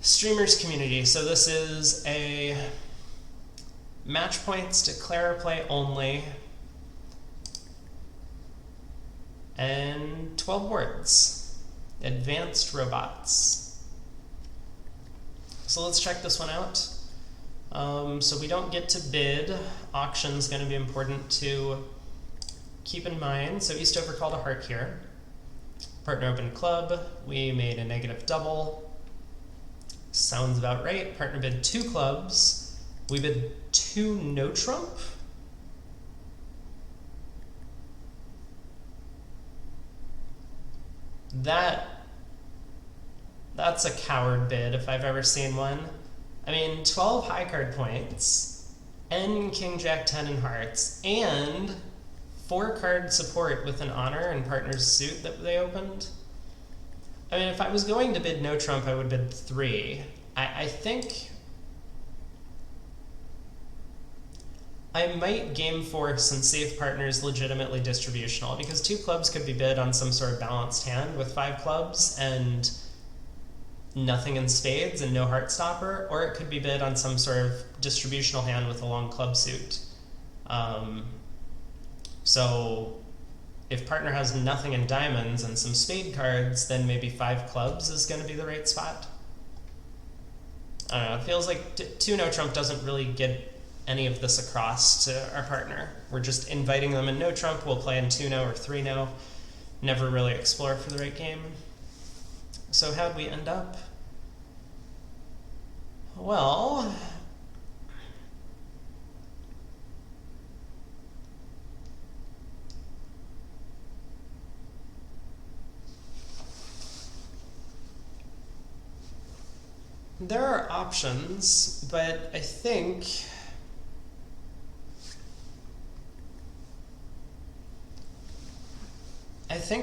Streamers community. So this is a match points, declare play only, and 12 words. Advanced robots. So let's check this one out. So we don't get to bid. Auction's going to be important to keep in mind. So East overcalled a heart here. Partner opened club. We made a negative double. Sounds about right. Partner bid 2 clubs. We bid 2 no trump. That's a coward bid if I've ever seen one. I mean, 12 high card points, and King Jack 10 in hearts, and 4 card support with an honor and partner's suit that they opened. I mean, if I was going to bid no trump, I would bid 3. I think I might game force and see if partner is legitimately distributional, because 2 clubs could be bid on some sort of balanced hand with 5 clubs and nothing in spades and no heart stopper, or it could be bid on some sort of distributional hand with a long club suit. So if partner has nothing in diamonds and some spade cards, then maybe 5 clubs is going to be the right spot. I don't know, it feels like 2 no trump doesn't really get any of this across to our partner. We're just inviting them in no trump, we'll play in 2 no or 3 no, never really explore for the right game. So how'd we end up? Well, there are options, but I think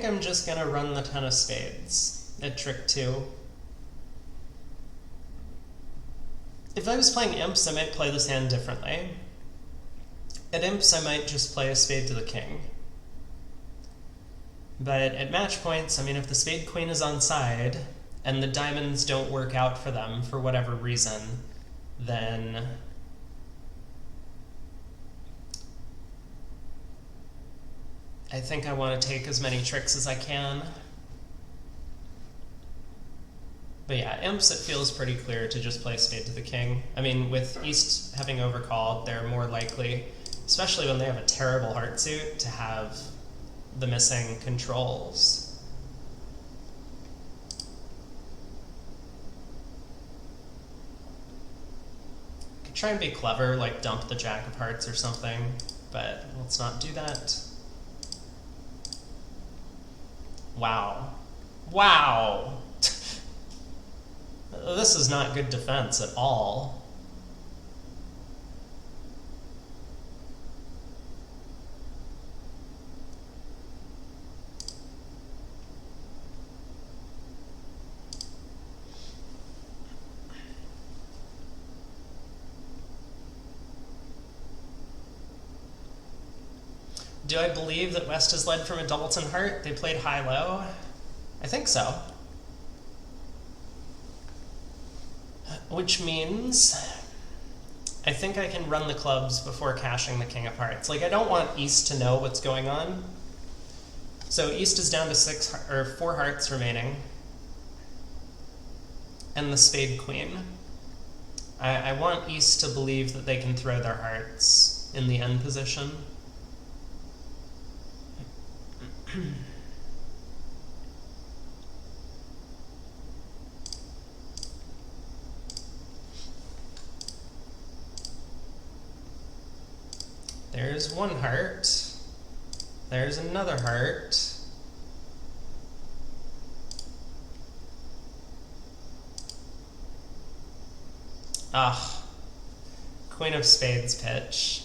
I'm just gonna run the 10 of spades at trick 2. If I was playing imps, I might play this hand differently. At imps, I might just play a spade to the king. But at match points, I mean, if the spade queen is on side and the diamonds don't work out for them for whatever reason, then I think I want to take as many tricks as I can. But yeah, imps, it feels pretty clear to just play spade to the king. I mean, with East having overcalled, they're more likely, especially when they have a terrible heart suit, to have the missing controls. Could try and be clever, like dump the jack of hearts or something, but let's not do that. Wow. Wow! This is not good defense at all. Do I believe that West has led from a doubleton heart? They played high-low? I think so. Which means I think I can run the clubs before cashing the king of hearts. Like, I don't want East to know what's going on. So East is down to 4 hearts remaining. And the spade queen. I want East to believe that they can throw their hearts in the end position. There's 1 heart. There's another heart. Ah, Queen of Spades pitch.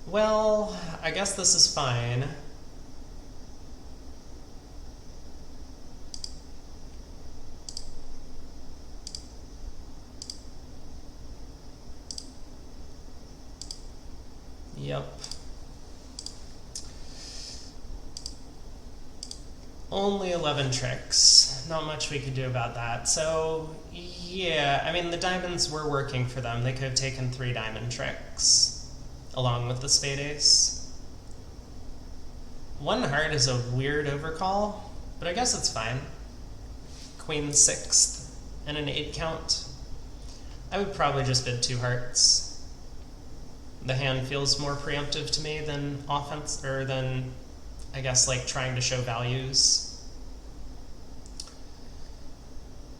Well, I guess this is fine. Yep. Only 11 tricks. not much we could do about that. So, yeah, I mean, the diamonds were working for them. They could have taken 3 diamond tricks along with the spade ace. 1 heart is a weird overcall, but I guess it's fine. Queen 6th and an 8 count. I would probably just bid 2 hearts. The hand feels more preemptive to me than offense, or than, I guess, like trying to show values.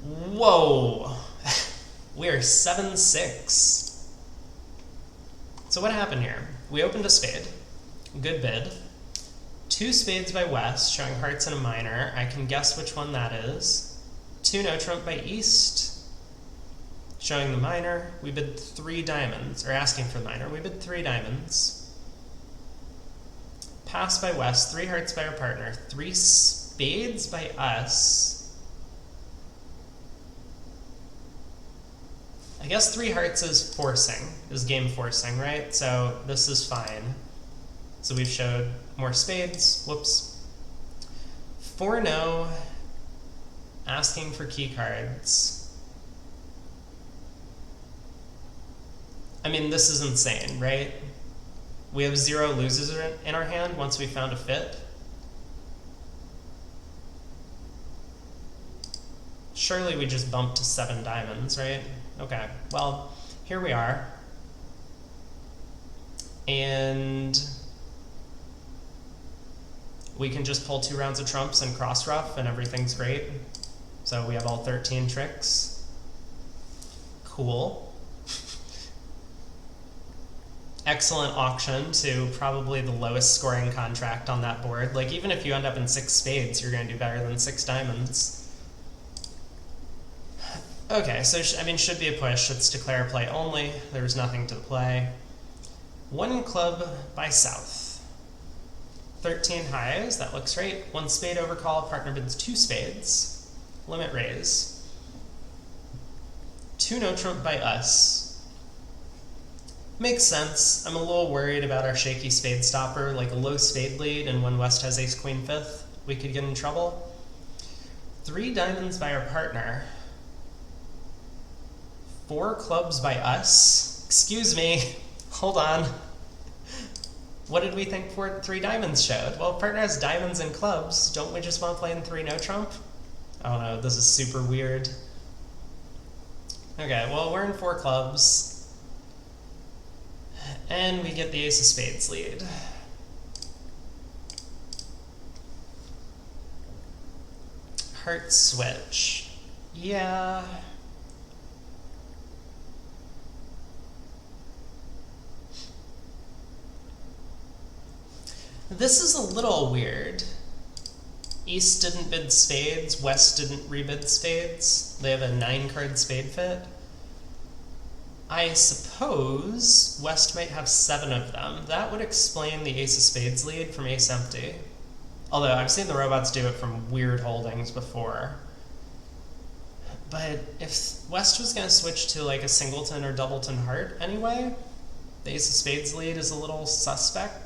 Whoa! We are 7-6. So what happened here? We opened a spade. Good bid. 2 spades by West, showing hearts and a minor. I can guess which one that is. 2 no trump by East, showing the minor. We bid 3 diamonds, or asking for the minor. We bid 3 diamonds. Pass by West, 3 hearts by our partner, 3 spades by us. I guess 3 hearts is forcing, is game forcing, right? So this is fine. So we've showed more spades. Whoops. 4 no, asking for key cards. I mean, this is insane, right? We have 0 losers in our hand once we found a fit. Surely we just bumped to 7 diamonds, right? Okay, well, here we are. And we can just pull 2 rounds of trumps and cross ruff and everything's great. So we have all 13 tricks. Cool. Excellent auction to probably the lowest scoring contract on that board. Like, even if you end up in 6 spades, you're going to do better than 6 diamonds. Okay, so I mean, should be a push. It's declare play only. There's nothing to play. 1 club by South. 13 highs, that looks right. 1 spade overcall, partner bids 2 spades. Limit raise. 2 no trump by us. Makes sense. I'm a little worried about our shaky spade stopper, like a low spade lead, and when West has ace queen 5th, we could get in trouble. 3 diamonds by our partner. 4 clubs by us. Excuse me, hold on. What did we think 3 diamonds showed? Well, if partner has diamonds and clubs, don't we just want to play in 3 no trump? I don't know, this is super weird. Okay, well, we're in 4 clubs. And we get the ace of spades lead. Heart switch. Yeah. This is a little weird. East didn't bid spades, West didn't rebid spades. They have a 9-card spade fit. I suppose West might have 7 of them. That would explain the ace of spades lead from ace empty. Although I've seen the robots do it from weird holdings before. But if West was going to switch to like a singleton or doubleton heart anyway, the ace of spades lead is a little suspect.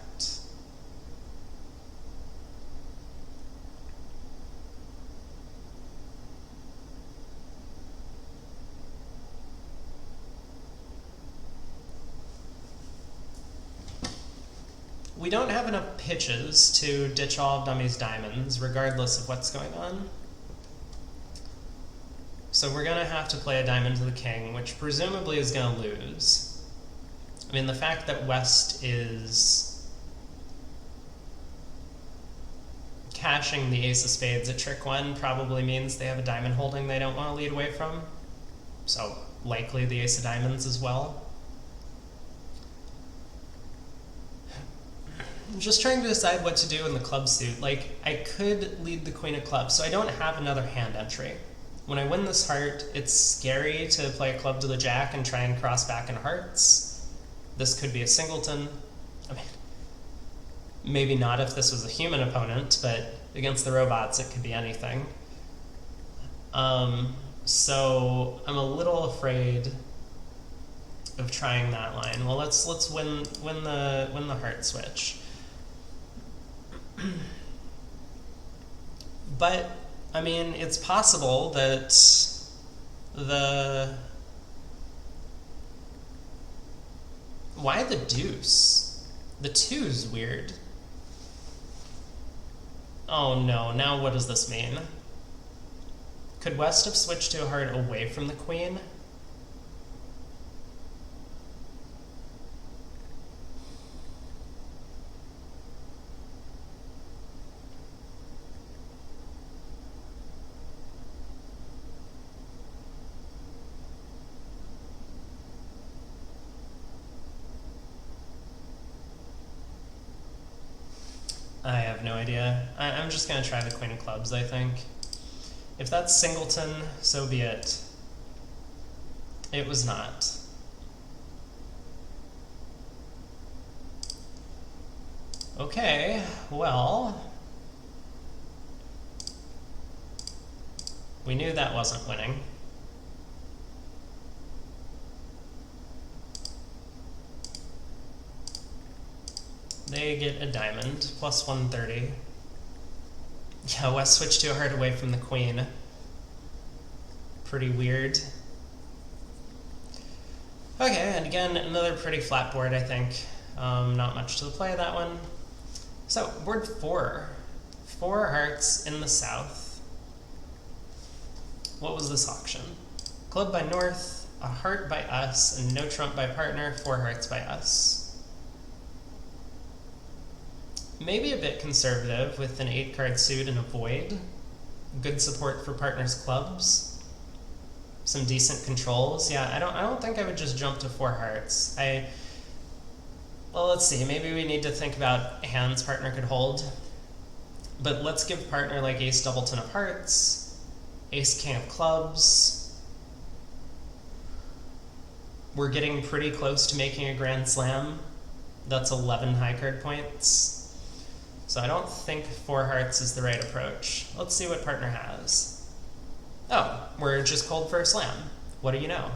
We don't have enough pitches to ditch all of Dummy's diamonds, regardless of what's going on. So we're going to have to play a diamond to the king, which presumably is going to lose. I mean, the fact that West is cashing the ace of spades at trick 1 probably means they have a diamond holding they don't want to lead away from. So likely the ace of diamonds as well. I'm just trying to decide what to do in the club suit. Like, I could lead the queen of clubs, so I don't have another hand entry. When I win this heart, it's scary to play a club to the jack and try and cross back in hearts. This could be a singleton. I mean, maybe not if this was a human opponent, but against the robots, it could be anything. So I'm a little afraid of trying that line. Well, let's win the heart switch. But I mean, it's possible that the... Why the deuce? The two's weird. Oh no, now what does this mean? Could West have switched to a heart away from the queen? I have no idea. I'm just going to try the queen of clubs, I think. If that's singleton, so be it. It was not. Okay, well... We knew that wasn't winning. They get a diamond, plus 130. Yeah, West switched to a heart away from the queen. Pretty weird. Okay, and again, another pretty flat board, I think. Not much to the play of that one. So, board 4. 4 hearts in the south. What was this auction? Club by north, a heart by us, and no trump by partner, 4 hearts by us. Maybe a bit conservative with an 8-card suit and a void. Good support for partners' clubs. Some decent controls. Yeah, I don't think I would just jump to 4 hearts. Well, let's see. Maybe we need to think about hands partner could hold. But let's give partner like ace doubleton of hearts, ace king of clubs. We're getting pretty close to making a grand slam. That's 11 high card points. So I don't think 4 hearts is the right approach. Let's see what partner has. Oh, we're just cold for a slam. What do you know?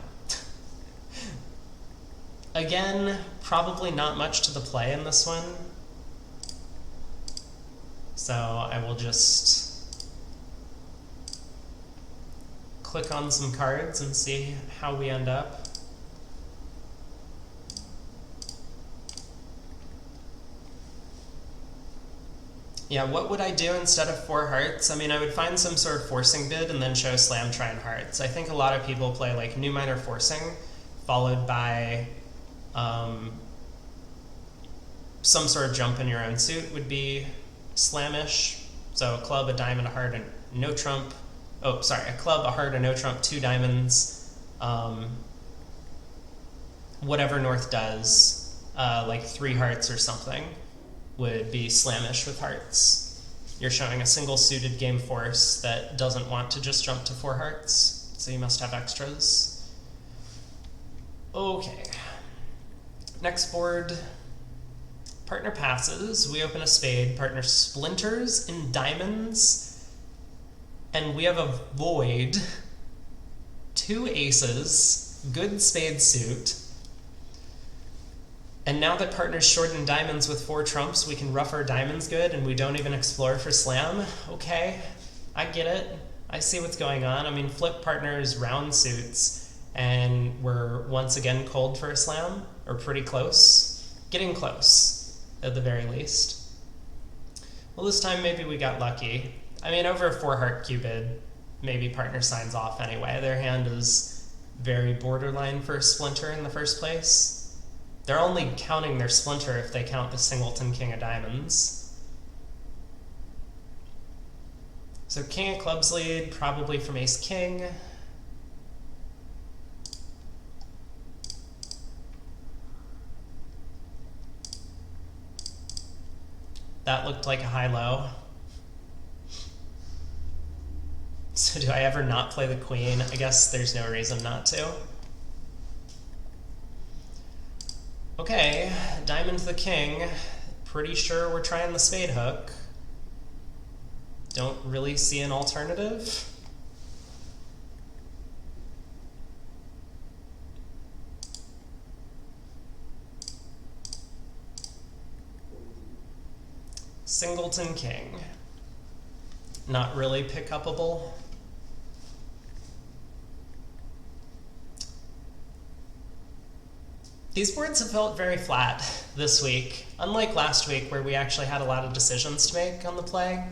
Again, probably not much to the play in this one. So I will just click on some cards and see how we end up. Yeah, what would I do instead of 4 hearts? I mean, I would find some sort of forcing bid and then show slam try and hearts. I think a lot of people play like new minor forcing, followed by some sort of jump in your own suit would be slamish. So a club, a diamond, a heart, and no trump. Oh, sorry, a club, a heart, a no trump, 2 diamonds. Whatever North does, like 3 hearts or something, would be slamish with hearts. You're showing a single suited game force that doesn't want to just jump to 4 hearts, so you must have extras. Okay. Next board. Partner passes, we open a spade, partner splinters in diamonds, and we have a void, 2 aces, good spade suit. And now that partner's short in diamonds with 4 trumps, we can rough our diamonds good and we don't even explore for slam. Okay, I get it. I see what's going on. I mean, flip partner's round suits and we're once again cold for a slam, or pretty close. Getting close, at the very least. Well, this time maybe we got lucky. I mean, over a 4 heart cupid, maybe partner signs off anyway. Their hand is very borderline for a splinter in the first place. They're only counting their splinter if they count the singleton king of diamonds. So king of clubs lead, probably from ace king. That looked like a high-low. So do I ever not play the queen? I guess there's no reason not to. Okay, diamond to the king. Pretty sure we're trying the spade hook. Don't really see an alternative. Singleton king. not really pick upable. These boards have felt very flat this week. Unlike last week where we actually had a lot of decisions to make on the play,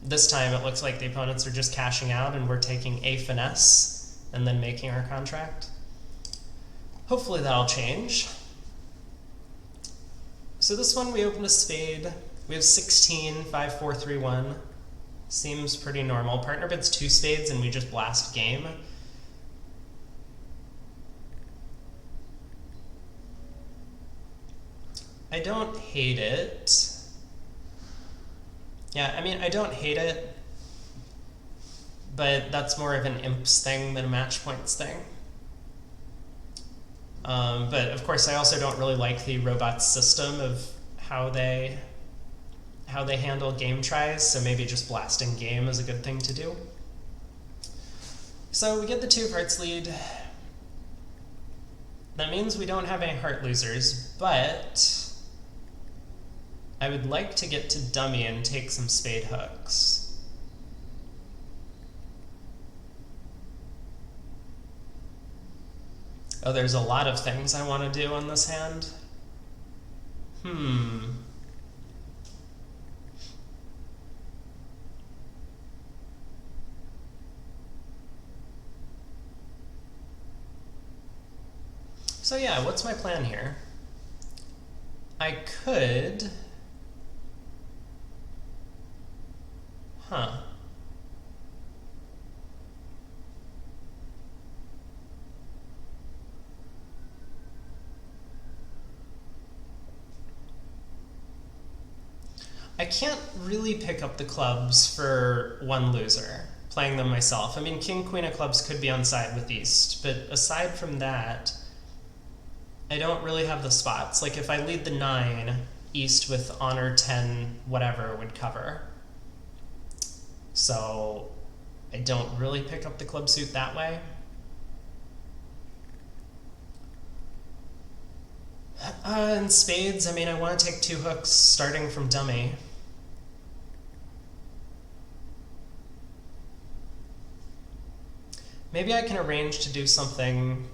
this time it looks like the opponents are just cashing out and we're taking a finesse and then making our contract. Hopefully that'll change. So this one we opened a spade. We have 16, 5, 4, 3, 1. Seems pretty normal. Partner bids 2 spades and we just blast game. I don't hate it. Yeah, I mean, I don't hate it, but that's more of an imps thing than a match points thing. But of course, I also don't really like the robots' system of how they handle game tries, so maybe just blasting game is a good thing to do. So we get the 2 of hearts lead. That means we don't have any heart losers, but I would like to get to dummy and take some spade hooks. Oh, there's a lot of things I want to do on this hand. So yeah, what's my plan here? I could... I can't really pick up the clubs for one loser, playing them myself. I mean, king, queen of clubs could be on side with East, but aside from that, I don't really have the spots. Like if I lead the 9, East with honor 10, whatever would cover. So I don't really pick up the club suit that way. In spades, I mean, I want to take 2 hooks starting from dummy. Maybe I can arrange to do something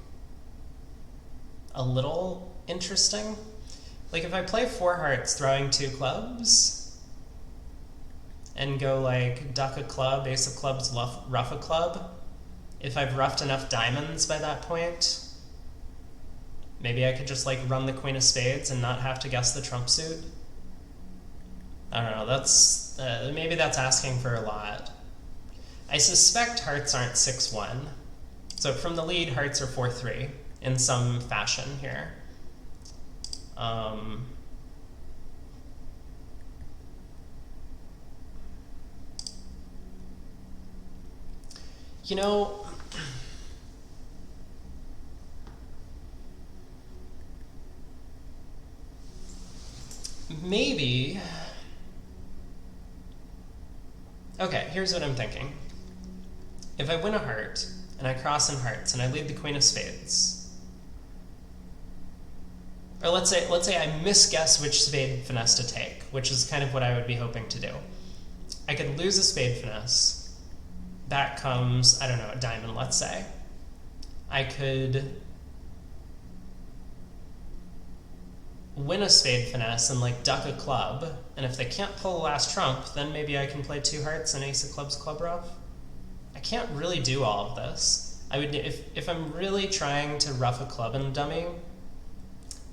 a little interesting. Like if I play 4 hearts throwing 2 clubs and go like duck a club, ace of clubs, rough a club, if I've roughed enough diamonds by that point, maybe I could just like run the queen of spades and not have to guess the trump suit. I don't know, that's maybe that's asking for a lot. I suspect hearts aren't 6-1. So from the lead, hearts are 4-3 in some fashion here. You know, maybe... Okay, here's what I'm thinking. If I win a heart, and I cross in hearts, and I lead the queen of spades, or let's say I misguess which spade finesse to take, which is kind of what I would be hoping to do. I could lose a spade finesse. Back comes, I don't know, a diamond, let's say. I could win a spade finesse and like duck a club, and if they can't pull the last trump, then maybe I can play 2 hearts and ace of clubs, club rough. I can't really do all of this. I would, if I'm really trying to rough a club in dummy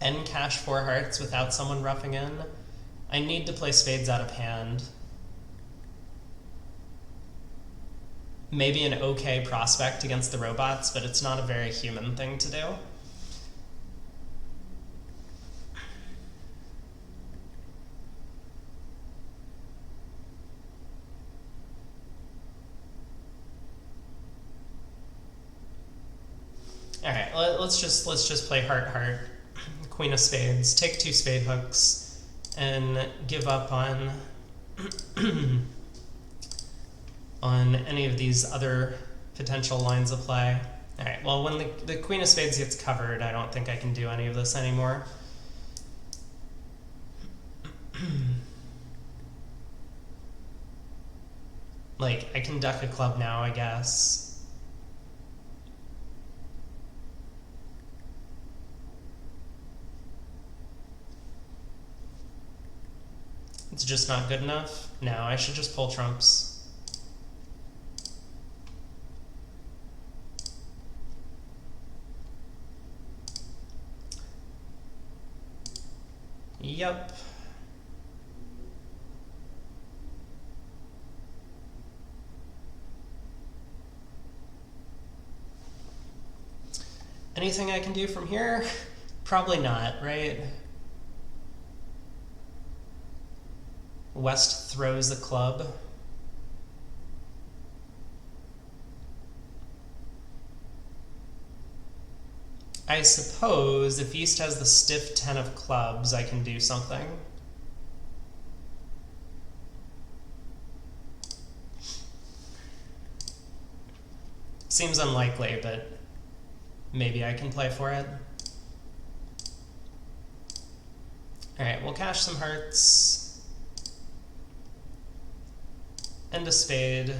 and cash 4 hearts without someone roughing in, I need to play spades out of hand. Maybe an okay prospect against the robots, but it's not a very human thing to do. All right, let's just play heart, queen of spades, take 2 spade hooks, and give up on on any of these other potential lines of play. All right, well, when the queen of spades gets covered, I don't think I can do any of this anymore. Like, I can duck a club now, I guess. It's just not good enough? No, I should just pull trumps. Yep. Anything I can do from here? Probably not, right? West throws a club. I suppose if East has the stiff 10 of clubs, I can do something. Seems unlikely, but maybe I can play for it. Alright, we'll cash some hearts. And a spade.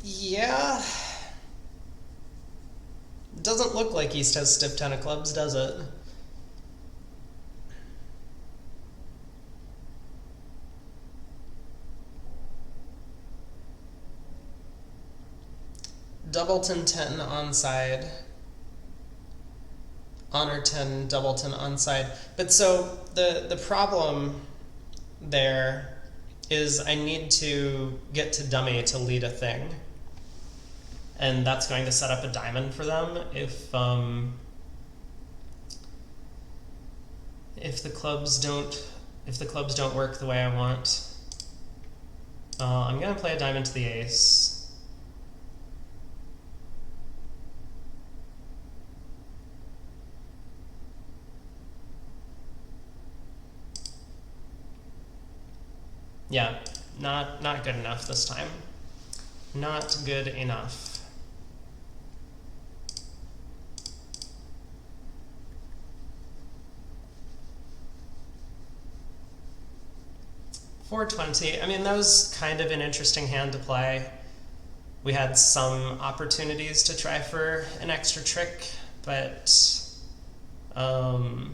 Yeah. Doesn't look like East has stiff 10 of clubs, does it? Doubleton 10 onside. Honor 10, doubleton onside. But so the problem there is I need to get to dummy to lead a thing. And that's going to set up a diamond for them if the clubs don't work the way I want. I'm gonna play a diamond to the ace. Yeah, not good enough this time. Not good enough. $420. I mean, that was kind of an interesting hand to play. We had some opportunities to try for an extra trick, but none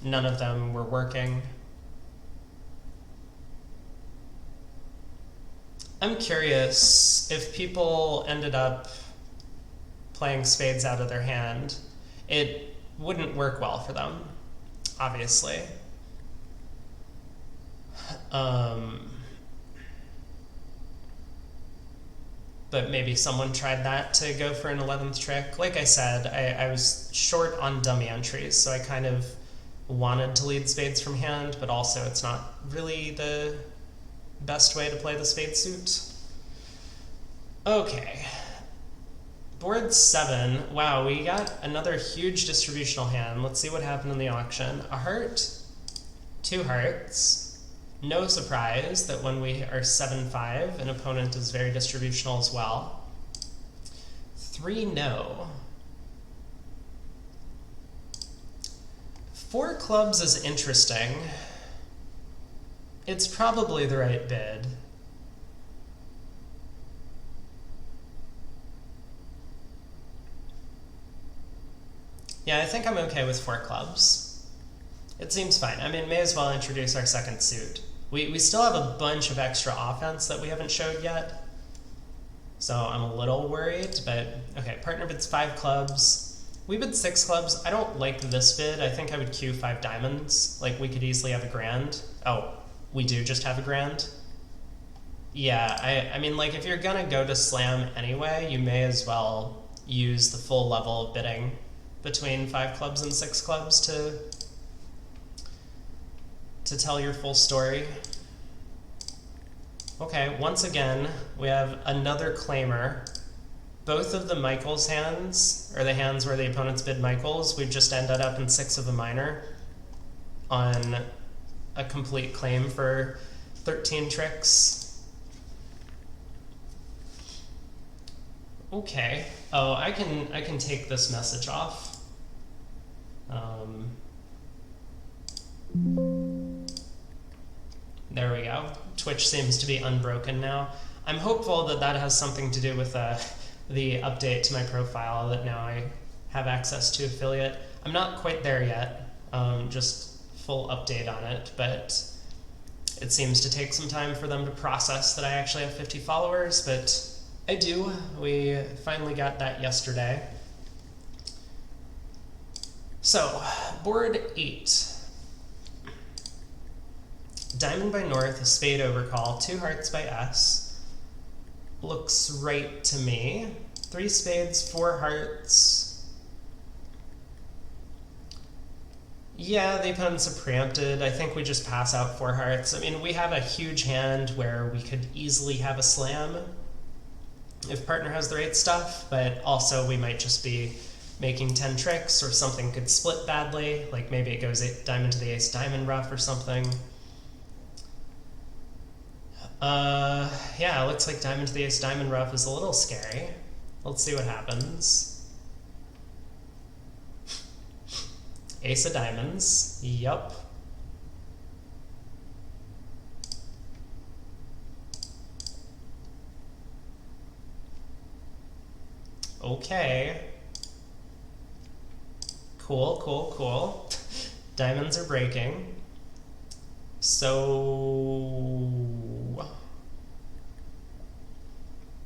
of them were working. I'm curious if people ended up playing spades out of their hand, it wouldn't work well for them, obviously. But maybe someone tried that to go for an 11th trick. Like I said, I was short on dummy entries, so I kind of wanted to lead spades from hand, but also it's not really the best way to play the spade suit. Okay. Board 7. Wow, we got another huge distributional hand. Let's see what happened in the auction. A heart, 2 hearts. No surprise that when we are 7-5, an opponent is very distributional as well. 3 no. 4 clubs is interesting. It's probably the right bid. Yeah, I think I'm okay with 4 clubs. It seems fine. I mean, may as well introduce our second suit. We still have a bunch of extra offense that we haven't showed yet. So I'm a little worried, but okay, partner bids 5 clubs. We bid 6 clubs. I don't like this bid. I think I would queue 5 diamonds. Like, we could easily have a grand. Oh, we do just have a grand? Yeah, I mean, like, if you're gonna go to slam anyway, you may as well use the full level of bidding between 5 clubs and 6 clubs to tell your full story. Okay, once again, we have another claimer. Both of the Michaels hands, or the hands where the opponents bid Michaels, we've just ended up in 6 of a minor on a complete claim for 13 tricks. Okay. Oh, I can take this message off. There we go. Twitch seems to be unbroken now. I'm hopeful that that has something to do with the update to my profile, that now I have access to affiliate. I'm not quite there yet, just full update on it, but it seems to take some time for them to process that I actually have 50 followers, but I do. We finally got that yesterday. So, board 8. Diamond by North, a spade overcall, 2 hearts by S. Looks right to me. 3 spades, 4 hearts. Yeah, the opponents are preempted. I think we just pass out 4 hearts. I mean, we have a huge hand where we could easily have a slam if partner has the right stuff, but also we might just be making 10 tricks, or something could split badly, like maybe it goes diamond to the ace, diamond rough or something. Yeah, it looks like diamond to the ace, diamond rough is a little scary. Let's see what happens. Ace of diamonds, yup. Okay. Cool, cool, cool. Diamonds are breaking. So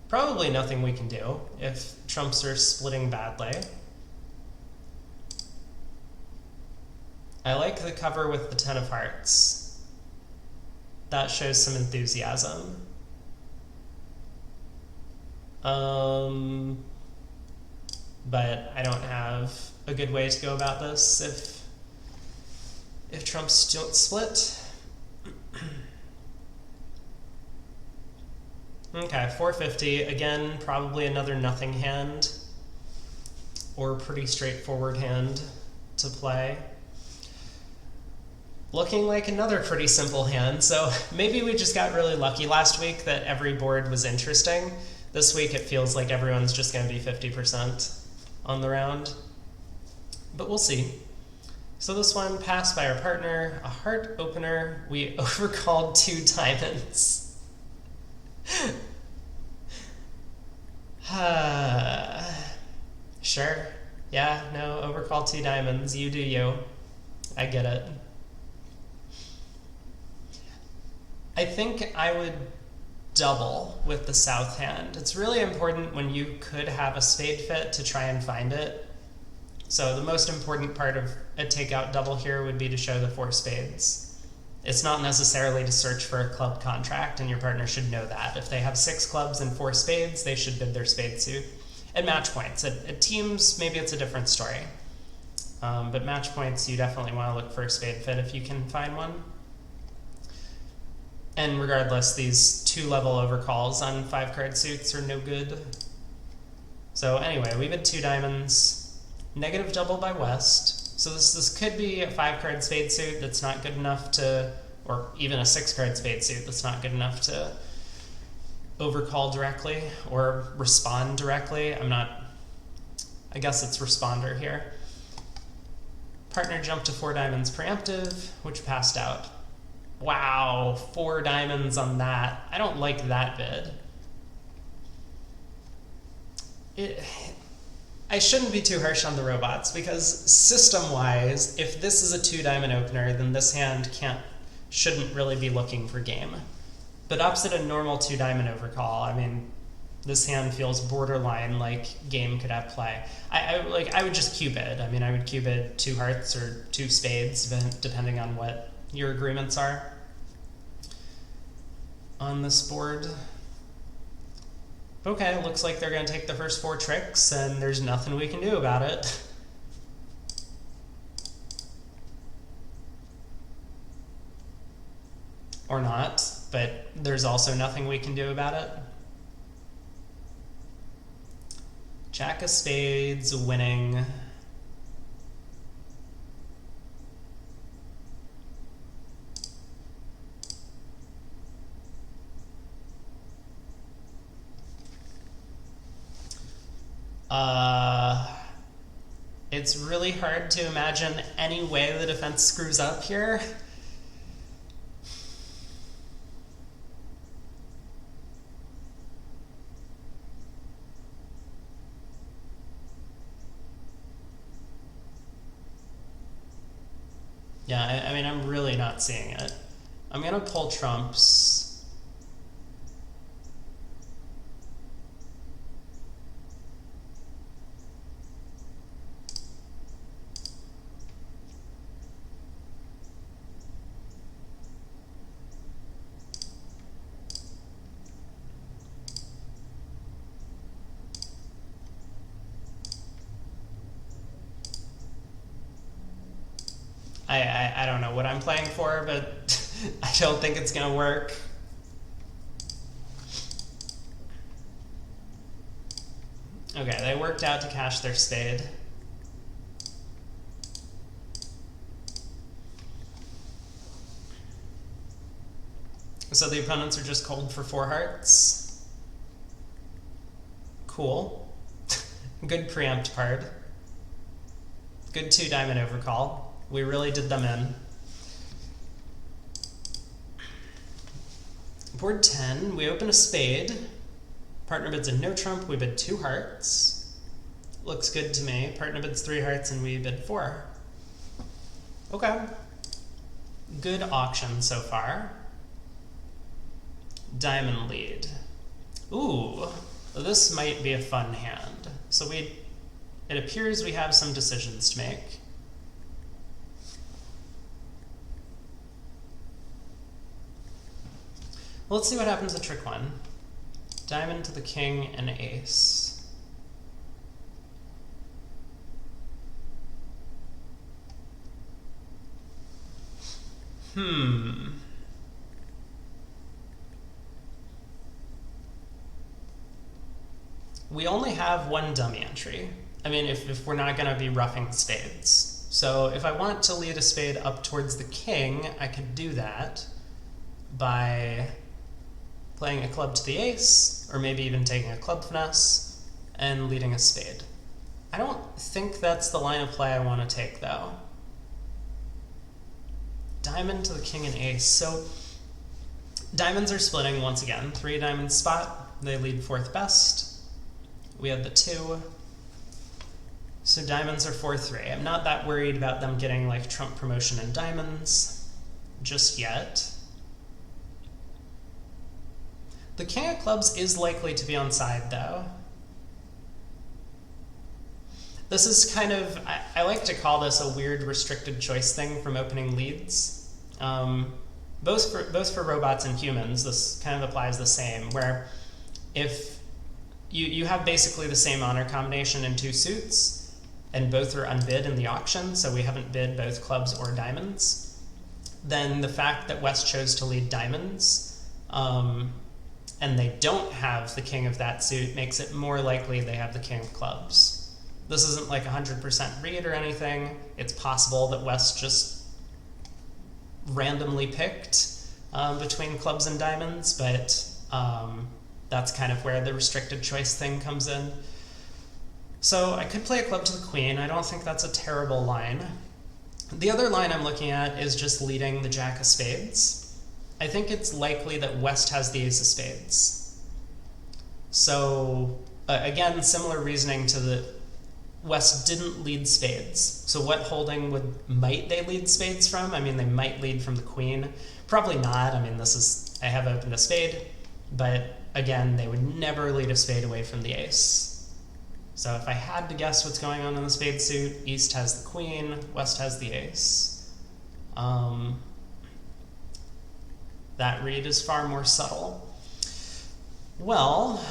probably nothing we can do if trumps are splitting badly. I like the cover with the 10 of hearts. That shows some enthusiasm. But I don't have a good way to go about this if trumps don't split. Okay, 450. Again, probably another nothing hand, or pretty straightforward hand to play. Looking like another pretty simple hand, so maybe we just got really lucky last week that every board was interesting. This week it feels like everyone's just going to be 50% on the round, but we'll see. So this one passed by our partner, a heart opener. We overcalled 2 diamonds. Sure. Yeah, no, overcall 2 diamonds. You do you. I get it. I think I would double with the south hand. It's really important when you could have a spade fit to try and find it. So the most important part of a takeout double here would be to show the 4 spades. It's not necessarily to search for a club contract, and your partner should know that. If they have 6 clubs and 4 spades, they should bid their spade suit. At match points. At teams, maybe it's a different story. But match points, you definitely want to look for a spade fit if you can find one. And regardless, these 2-level overcalls on 5-card suits are no good. So anyway, we bid 2 diamonds. Negative double by West. So this could be a 5-card spade suit that's not good enough to, or even a 6-card spade suit that's not good enough to overcall directly or respond directly. I guess it's responder here. Partner jumped to 4 diamonds preemptive, which passed out. Wow, 4 diamonds on that. I don't like that bid. I shouldn't be too harsh on the robots, because system-wise, if this is a 2-diamond opener, then this hand shouldn't really be looking for game. But opposite a normal 2-diamond overcall, I mean, this hand feels borderline like game could have play. I would just Q-bid. I mean, I would Q-bid 2 hearts or 2 spades, depending on what your agreements are on this board. Okay, looks like they're going to take the first 4 tricks, and there's nothing we can do about it. Or not, but there's also nothing we can do about it. Jack of spades winning. It's really hard to imagine any way the defense screws up here. Yeah, I mean, I'm really not seeing it. I'm gonna pull trumps. I don't know what I'm playing for, but I don't think it's gonna work. Okay, they worked out to cash their spade. So the opponents are just cold for 4 hearts. Cool. Good preempt card. Good 2 diamond overcall. We really did them in. Board 10, we open a spade. Partner bids a no trump, we bid 2 hearts. Looks good to me. Partner bids 3 hearts and we bid 4. Okay. Good auction so far. Diamond lead. Ooh, this might be a fun hand. So it appears we have some decisions to make. Well, let's see what happens at trick 1. Diamond to the king and ace. We only have 1 dummy entry. I mean, if we're not going to be roughing the spades. So if I want to lead a spade up towards the king, I could do that by playing a club to the ace, or maybe even taking a club finesse and leading a spade. I don't think that's the line of play I want to take, though. Diamond to the king and ace. So diamonds are splitting once again. 3 diamond spot. They lead 4th best. We had the 2. So diamonds are 4-3. I'm not that worried about them getting like trump promotion in diamonds just yet. The king of clubs is likely to be on side, though. This is kind of, I like to call this a weird restricted choice thing from opening leads. Both for robots and humans, this kind of applies the same, where if you have basically the same honor combination in 2 suits, and both are unbid in the auction, so we haven't bid both clubs or diamonds, then the fact that West chose to lead diamonds, and they don't have the king of that suit, makes it more likely they have the king of clubs. This isn't like 100% read or anything. It's possible that West just randomly picked between clubs and diamonds, but that's kind of where the restricted choice thing comes in. So I could play a club to the queen. I don't think that's a terrible line. The other line I'm looking at is just leading the jack of spades. I think it's likely that West has the ace of spades. So again, similar reasoning to the West didn't lead spades. So what holding might they lead spades from? I mean, they might lead from the queen. Probably not. I mean, I have opened a spade, but again, they would never lead a spade away from the ace. So if I had to guess what's going on in the spade suit, East has the queen, West has the ace. That read is far more subtle. Well,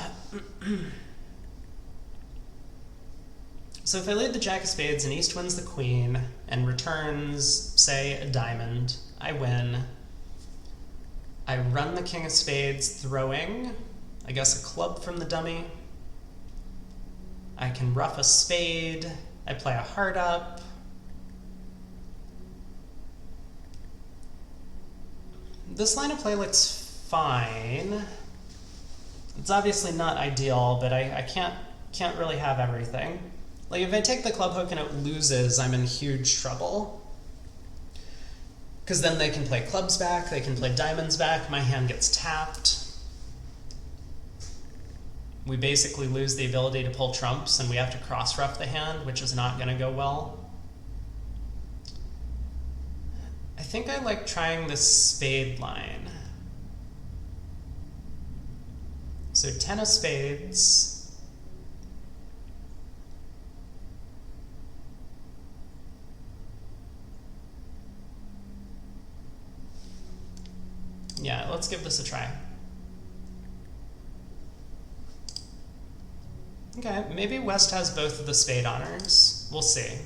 so if I lead the jack of spades and East wins the queen and returns, say, a diamond, I win. I run the king of spades throwing, I guess, a club from the dummy. I can rough a spade. I play a heart up. This line of play looks fine. It's obviously not ideal, but I can't Can't really have everything. Like, if I take the club hook and it loses, I'm in huge trouble. Because then they can play clubs back, they can play diamonds back, my hand gets tapped. We basically lose the ability to pull trumps, and we have to cross-ruff the hand, which is not going to go well. I think I like trying this spade line. So 10 of spades. Yeah, let's give this a try. Okay, maybe West has both of the spade honors. We'll see.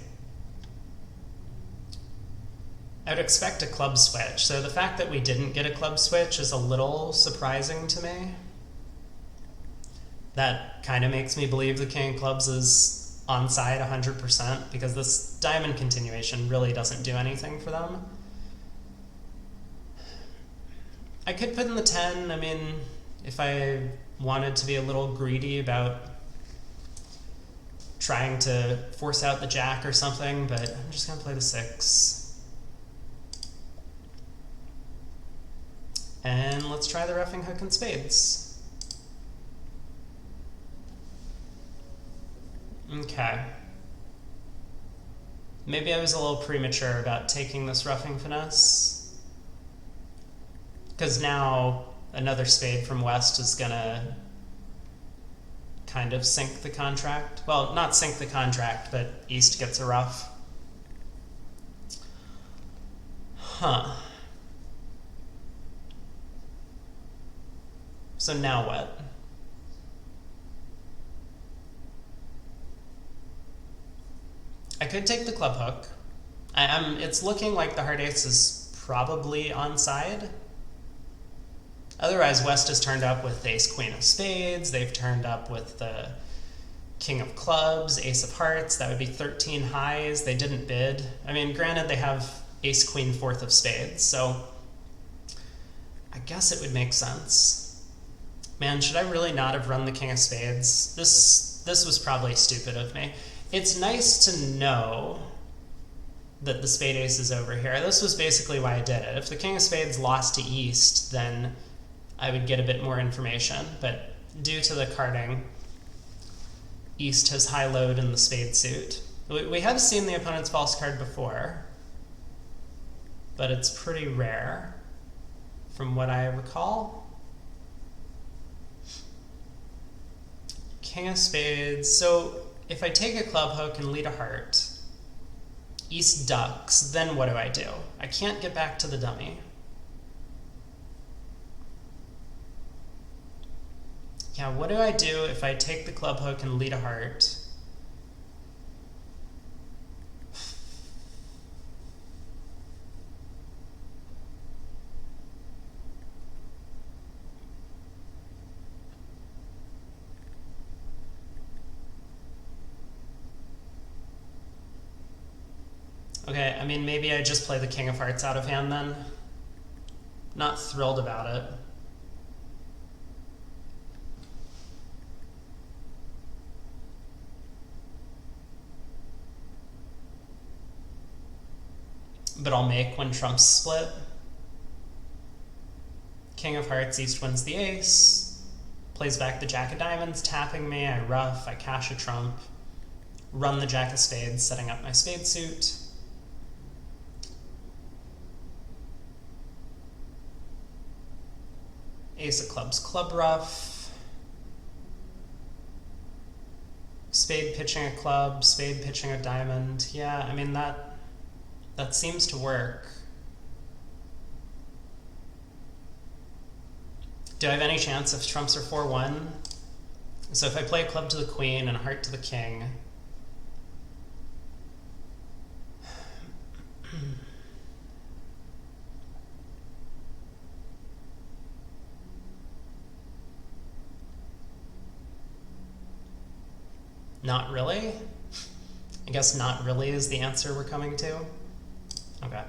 I would expect a club switch, so the fact that we didn't get a club switch is a little surprising to me. That kind of makes me believe the king of clubs is onside 100%, because this diamond continuation really doesn't do anything for them. I could put in the 10, I mean, if I wanted to be a little greedy about trying to force out the jack or something, but I'm just going to play the 6. And let's try the roughing hook and spades. Okay. Maybe I was a little premature about taking this roughing finesse, because now another spade from West is gonna kind of sink the contract. Well, not sink the contract, but East gets a rough. Huh. So now what? I could take the club hook. It's looking like the heart ace is probably onside. Otherwise, West has turned up with ace queen of spades. They've turned up with the king of clubs, ace of hearts. That would be 13 highs. They didn't bid. I mean, granted, they have ace queen fourth of spades, so I guess it would make sense. Man, should I really not have run the king of spades? This was probably stupid of me. It's nice to know that the spade ace is over here. This was basically why I did it. If the king of spades lost to East, then I would get a bit more information, but due to the carding, East has high load in the spade suit. We have seen the opponent's false card before, but it's pretty rare from what I recall. King of spades. So if I take a club hook and lead a heart, East ducks, then what do? I can't get back to the dummy. Yeah, what do I do if I take the club hook and lead a heart? Okay, I mean, maybe I just play the king of hearts out of hand then. Not thrilled about it. But I'll make when trumps split. King of hearts, East wins the ace. Plays back the jack of diamonds, tapping me. I ruff, I cash a trump. Run the jack of spades, setting up my spade suit. Ace of clubs, club ruff. Spade pitching a club, spade pitching a diamond. Yeah, I mean, that seems to work. Do I have any chance if trumps are 4-1? So if I play a club to the queen and a heart to the king, not really? I guess not really is the answer we're coming to. Okay.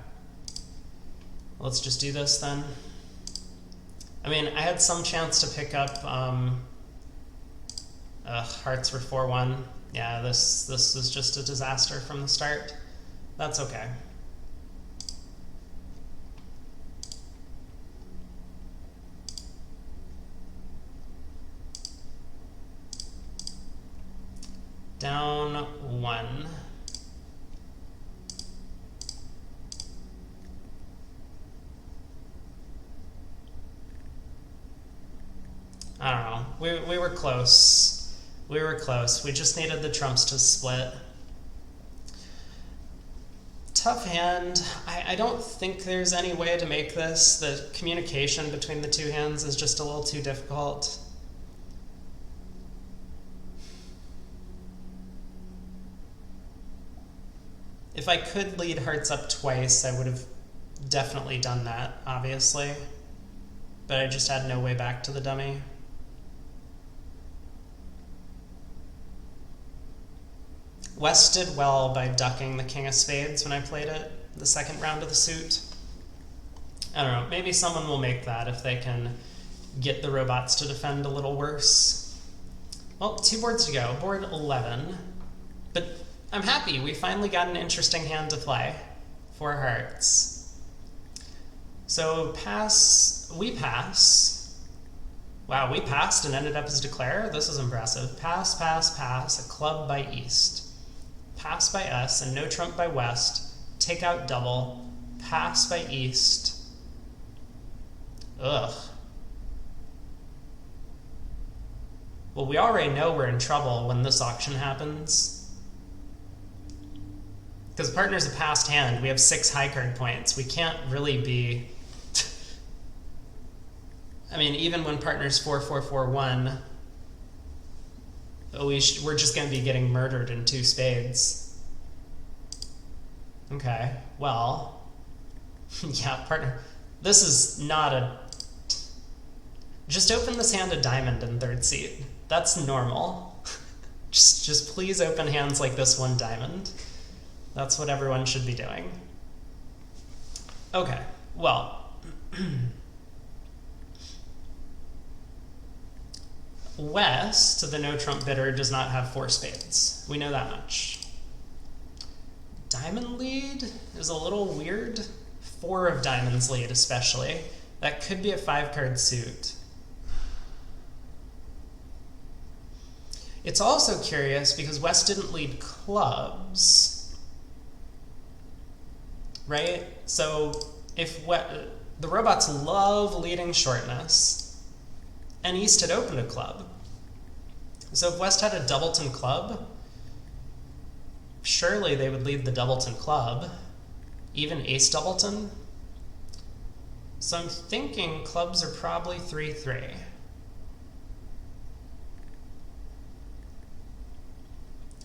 Let's just do this then. I mean, I had some chance to pick up Ugh, hearts were 4-1. Yeah, this was just a disaster from the start. That's okay. Down 1. I don't know. We were close. We were close. We just needed the trumps to split. Tough hand. I don't think there's any way to make this. The communication between the two hands is just a little too difficult. If I could lead hearts up twice, I would have definitely done that, obviously. But I just had no way back to the dummy. West did well by ducking the king of spades when I played it, the second round of the suit. I don't know, maybe someone will make that if they can get the robots to defend a little worse. Well, 2 boards to go, board 11. But I'm happy, we finally got an interesting hand to play. 4 hearts. So we pass. Wow, we passed and ended up as declare? This is impressive. Pass, pass, pass, a club by east. Pass by us and no trump by west. Take out double. Pass by east. Ugh. Well, we already know we're in trouble when this auction happens. Because partner's a passed hand. We have 6 high card points. We can't really be... I mean, even when partner's 4-4-4-1, we're just going to be getting murdered in 2 spades. Okay, well, yeah, partner. This is not a... Just open this hand a diamond in 3rd seat. That's normal. just please open hands like this one diamond. That's what everyone should be doing. Okay, well... West, the no trump bidder, does not have 4 spades. We know that much. Diamond lead is a little weird. 4 of diamonds lead, especially. That could be a 5-card suit. It's also curious because West didn't lead clubs, right? So if the robots love leading shortness, and East had opened a club. So if West had a doubleton club, surely they would lead the doubleton club, even ace doubleton. So I'm thinking clubs are probably 3-3.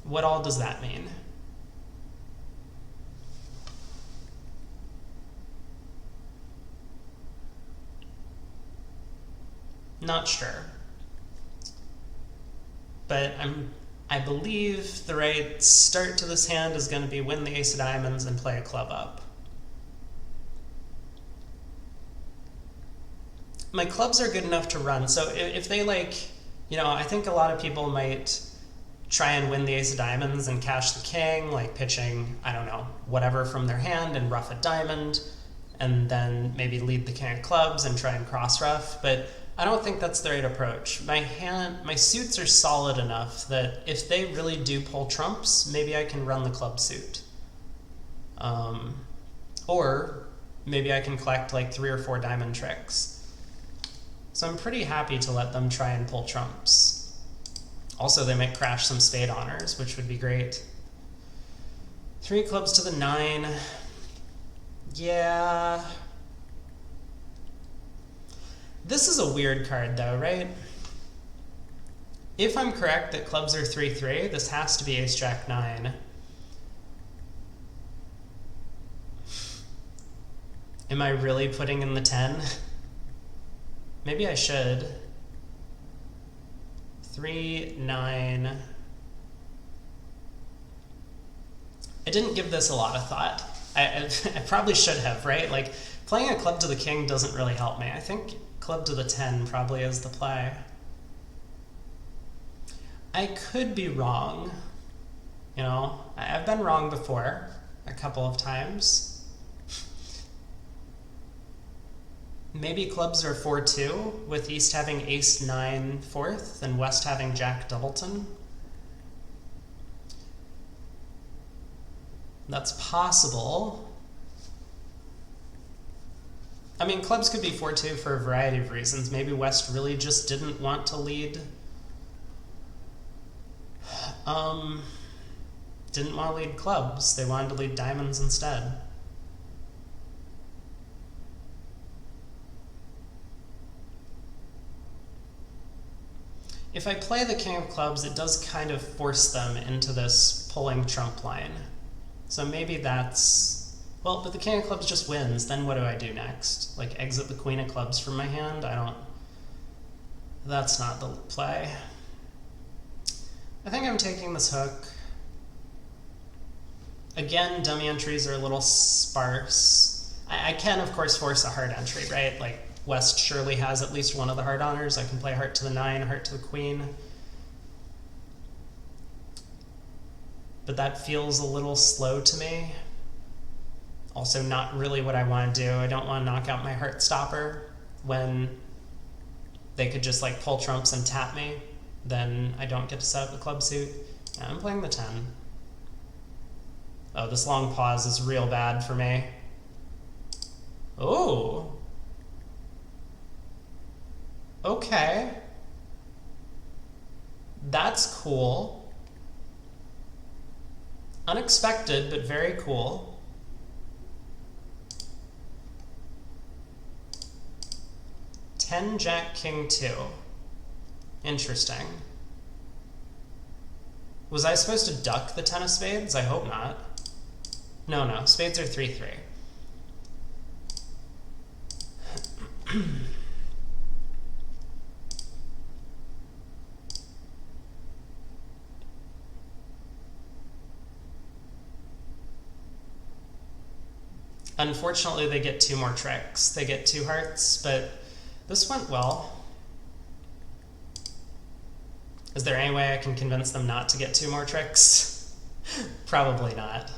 What all does that mean? Not sure. But I believe the right start to this hand is going to be win the ace of diamonds and play a club up. My clubs are good enough to run, so if they I think a lot of people might try and win the ace of diamonds and cash the king, like pitching, I don't know, whatever from their hand and ruff a diamond, and then maybe lead the king of clubs and try and cross ruff, but I don't think that's the right approach. My suits are solid enough that if they really do pull trumps, maybe I can run the club suit. Or maybe I can collect like 3 or 4 diamond tricks. So I'm pretty happy to let them try and pull trumps. Also, they might crash some spade honors, which would be great. 3 clubs to the 9. Yeah. This is a weird card though, right? If I'm correct that clubs are 3-3, this has to be ace-jack 9. Am I really putting in the 10? Maybe I should. 3, 9. I didn't give this a lot of thought. I probably should have, right? Like, playing a club to the king doesn't really help me. I think club to the 10 probably is the play. I could be wrong. You know, I've been wrong before a couple of times. Maybe clubs are 4-2, with East having ace-9 fourth and West having jack doubleton. That's possible. I mean, clubs could be 4-2 for a variety of reasons. Maybe West really just didn't want to lead. Didn't want to lead clubs. They wanted to lead diamonds instead. If I play the king of clubs, it does kind of force them into this pulling trump line. So maybe that's... Well, but the king of clubs just wins. Then what do I do next? Like, exit the queen of clubs from my hand? I don't... That's not the play. I think I'm taking this hook. Again, dummy entries are a little sparse. I can, of course, force a hard entry, right? Like, West surely has at least one of the hard honors. I can play heart to the 9, heart to the queen. But that feels a little slow to me. Also not really what I want to do. I don't want to knock out my heart stopper when they could just like pull trumps and tap me. Then I don't get to set up the club suit. Yeah, I'm playing the 10. Oh, this long pause is real bad for me. Oh. Okay. That's cool. Unexpected, but very cool. Ten, Jack, King, 2. Interesting. Was I supposed to duck the 10 of spades? I hope not. No, spades are 3-3. Unfortunately, they get 2 more tricks. They get 2 hearts, but this went well. Is there any way I can convince them not to get 2 more tricks? Probably not.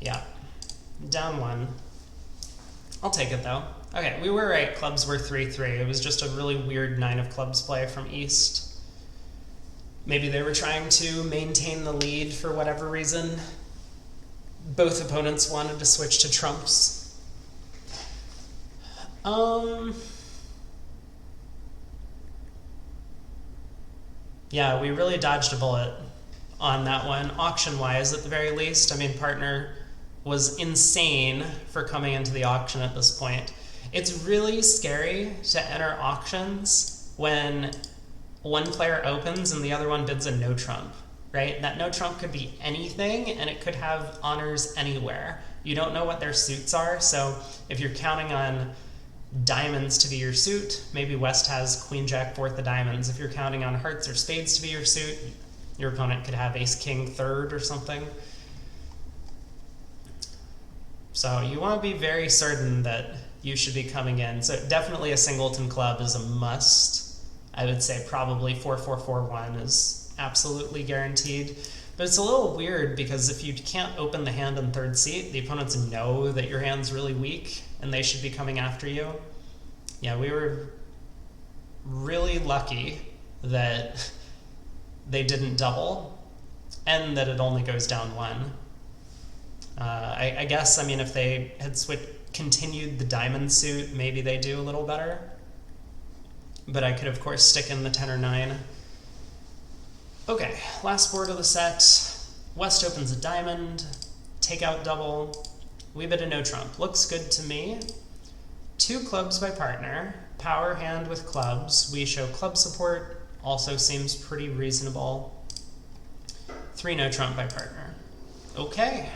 Yeah, down 1. I'll take it though. Okay, we were right, clubs were 3-3. It was just a really weird 9 of clubs play from East. Maybe they were trying to maintain the lead for whatever reason. Both opponents wanted to switch to trumps. Yeah, we really dodged a bullet on that one, auction-wise at the very least. I mean, partner was insane for coming into the auction at this point. It's really scary to enter auctions when one player opens and the other one bids a no trump, right? That no trump could be anything and it could have honors anywhere. You don't know what their suits are, so if you're counting on diamonds to be your suit, maybe West has queen jack fourth of diamonds. If you're counting on hearts or spades to be your suit, your opponent could have ace king third or something. So you want to be very certain that you should be coming in. So definitely a singleton club is a must. I would say probably 4-4-4-1 is absolutely guaranteed. But it's a little weird because if you can't open the hand in third seat, the opponents know that your hand's really weak and they should be coming after you. Yeah, we were really lucky that they didn't double and that it only goes down 1. I guess, I mean, if they had continued the diamond suit, maybe they do a little better. But I could, of course, stick in the 10 or 9. Okay, last board of the set. West opens a diamond, take out double. We bid a no trump. Looks good to me. 2 clubs by partner. Power hand with clubs. We show club support. Also seems pretty reasonable. 3 no trump by partner. Okay.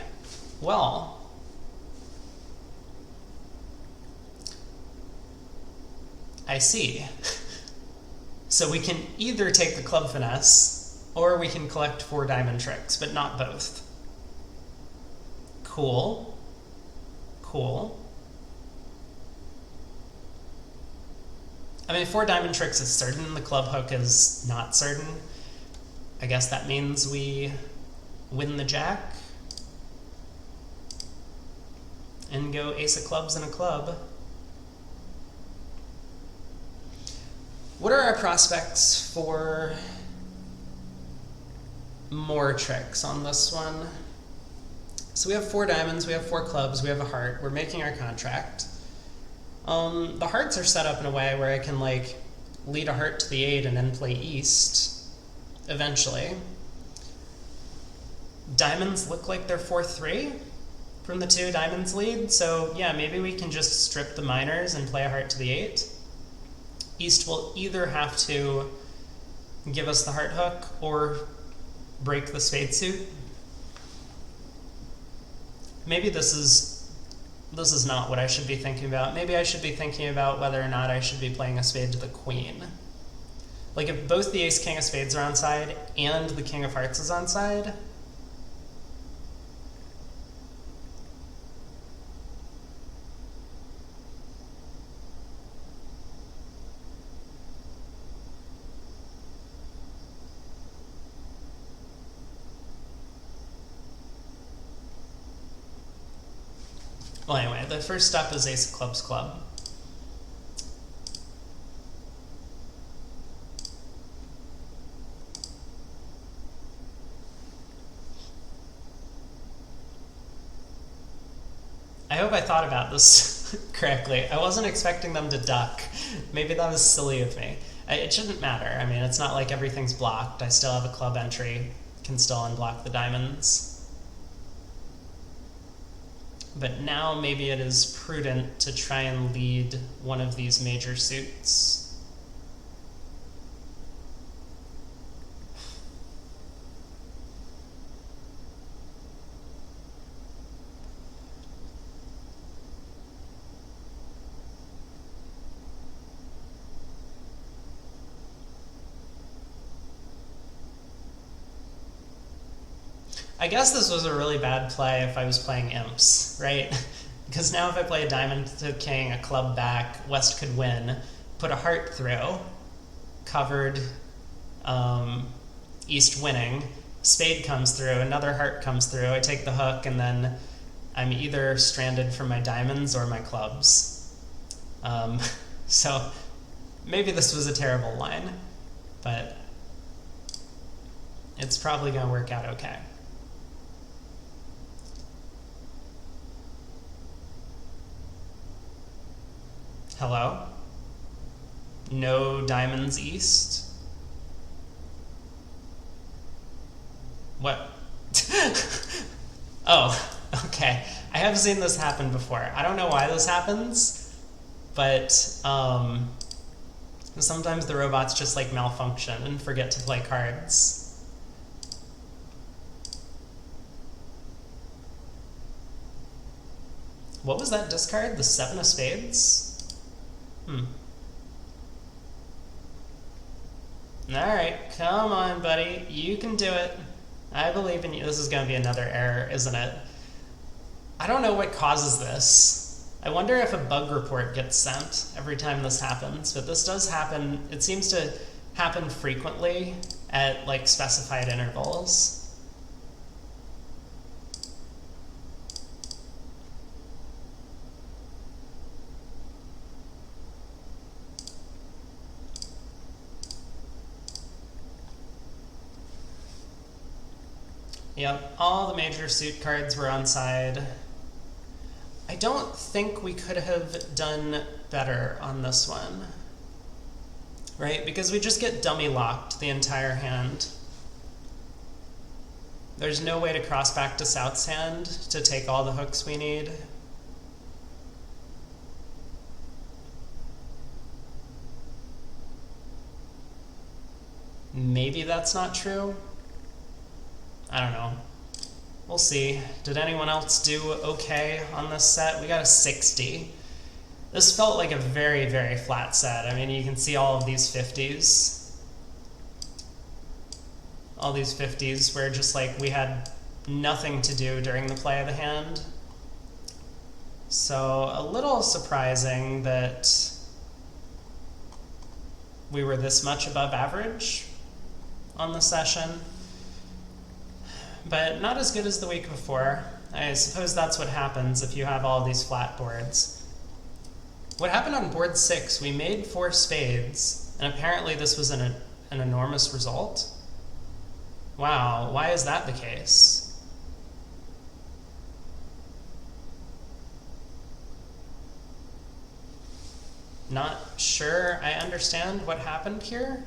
Well, I see. So we can either take the club finesse, or we can collect 4 diamond tricks, but not both. Cool. Cool. I mean, 4 diamond tricks is certain, the club hook is not certain. I guess that means we win the jack and go ace of clubs and a club. What are our prospects for more tricks on this one? So we have 4 diamonds, we have 4 clubs, we have a heart. We're making our contract. The hearts are set up in a way where I can like lead a heart to the 8 and then play east eventually. Diamonds look like they're 4-3 from the 2 diamonds lead, so yeah, maybe we can just strip the minors and play a heart to the 8. East will either have to give us the heart hook or break the spade suit. Maybe this is not what I should be thinking about. Maybe I should be thinking about whether or not I should be playing a spade to the queen. Like if both the ace king of spades are on side and the king of hearts is on side, well, anyway, the first step is ace of clubs club. I hope I thought about this correctly. I wasn't expecting them to duck. Maybe that was silly of me. It shouldn't matter. I mean, it's not like everything's blocked. I still have a club entry, can still unblock the diamonds. But now maybe it is prudent to try and lead one of these major suits. I guess this was a really bad play if I was playing imps, right? Because now if I play a diamond to king, a club back, West could win, put a heart through, covered, East winning, spade comes through, another heart comes through, I take the hook, and then I'm either stranded from my diamonds or my clubs. So maybe this was a terrible line, but it's probably going to work out okay. Hello? No diamonds east? What? Oh, okay. I have seen this happen before. I don't know why this happens, but sometimes the robots just like malfunction and forget to play cards. What was that discard? The 7 of spades? Alright, come on, buddy. You can do it. I believe in you. This is going to be another error, isn't it? I don't know what causes this. I wonder if a bug report gets sent every time this happens, but this does happen. It seems to happen frequently at like specified intervals. Yep, all the major suit cards were on side. I don't think we could have done better on this one, right? Because we just get dummy locked the entire hand. There's no way to cross back to South's hand to take all the hooks we need. Maybe that's not true. I don't know. We'll see. Did anyone else do okay on this set? We got a 60. This felt like a very, very flat set. I mean, you can see all of these 50s. All these 50s where just like we had nothing to do during the play of the hand. So a little surprising that we were this much above average on the session, but not as good as the week before. I suppose that's what happens if you have all these flat boards. What happened on board 6, we made 4 spades, and apparently this was an enormous result. Wow, why is that the case? Not sure I understand what happened here.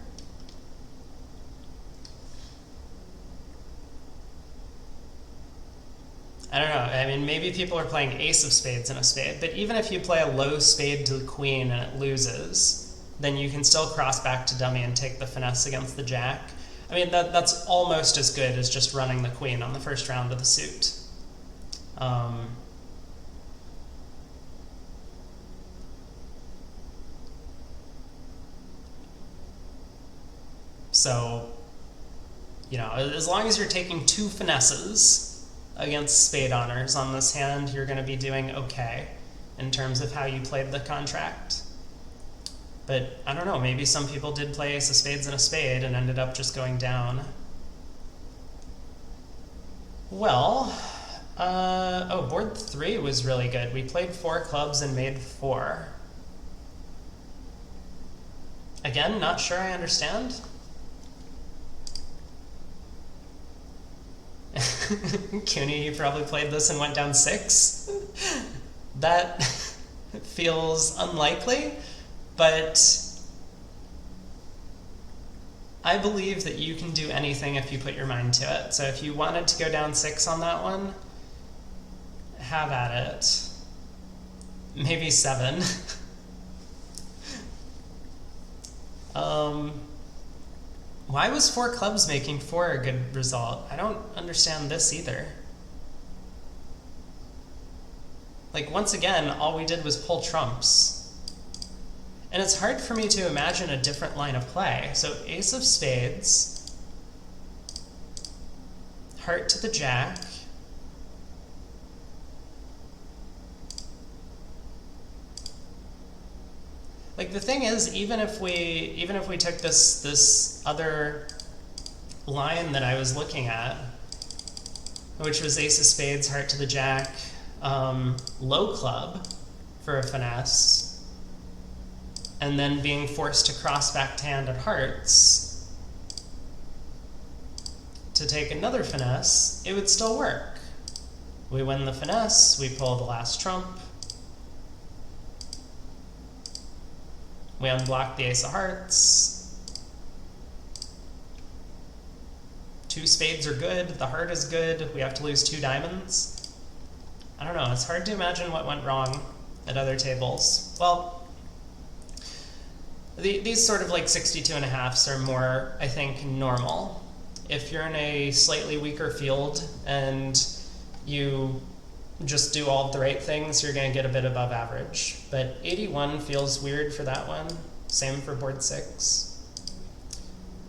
I don't know, I mean, maybe people are playing ace of spades and a spade, but even if you play a low spade to the queen and it loses, then you can still cross back to dummy and take the finesse against the jack. I mean, that's almost as good as just running the queen on the first round of the suit. So, you know, as long as you're taking 2 finesses against spade honors on this hand, you're going to be doing okay in terms of how you played the contract. But I don't know, maybe some people did play ace of spades and a spade and ended up just going down. Well, oh, board 3 was really good. We played 4 clubs and made 4. Again, not sure I understand. Cooney, you probably played this and went down 6. That feels unlikely, but I believe that you can do anything if you put your mind to it. So if you wanted to go down 6 on that one, have at it. Maybe 7. Why was 4 clubs making 4 a good result? I don't understand this either. Like, once again, all we did was pull trumps. And it's hard for me to imagine a different line of play. So ace of spades, heart to the jack, like, the thing is, even if we took this other line that I was looking at, which was ace of spades, heart to the jack, low club for a finesse, and then being forced to cross back to hand at hearts to take another finesse, it would still work. We win the finesse, we pull the last trump, we unblock the ace of hearts. 2 spades are good, the heart is good, we have to lose 2 diamonds. I don't know, it's hard to imagine what went wrong at other tables. Well, these sort of like 62.5s are more, I think, normal. If you're in a slightly weaker field and you just do all of the right things, you're going to get a bit above average. But 81 feels weird for that one. Same for board 6.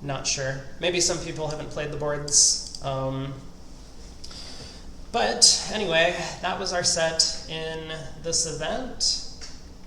Not sure. Maybe some people haven't played the boards. But anyway, that was our set in this event.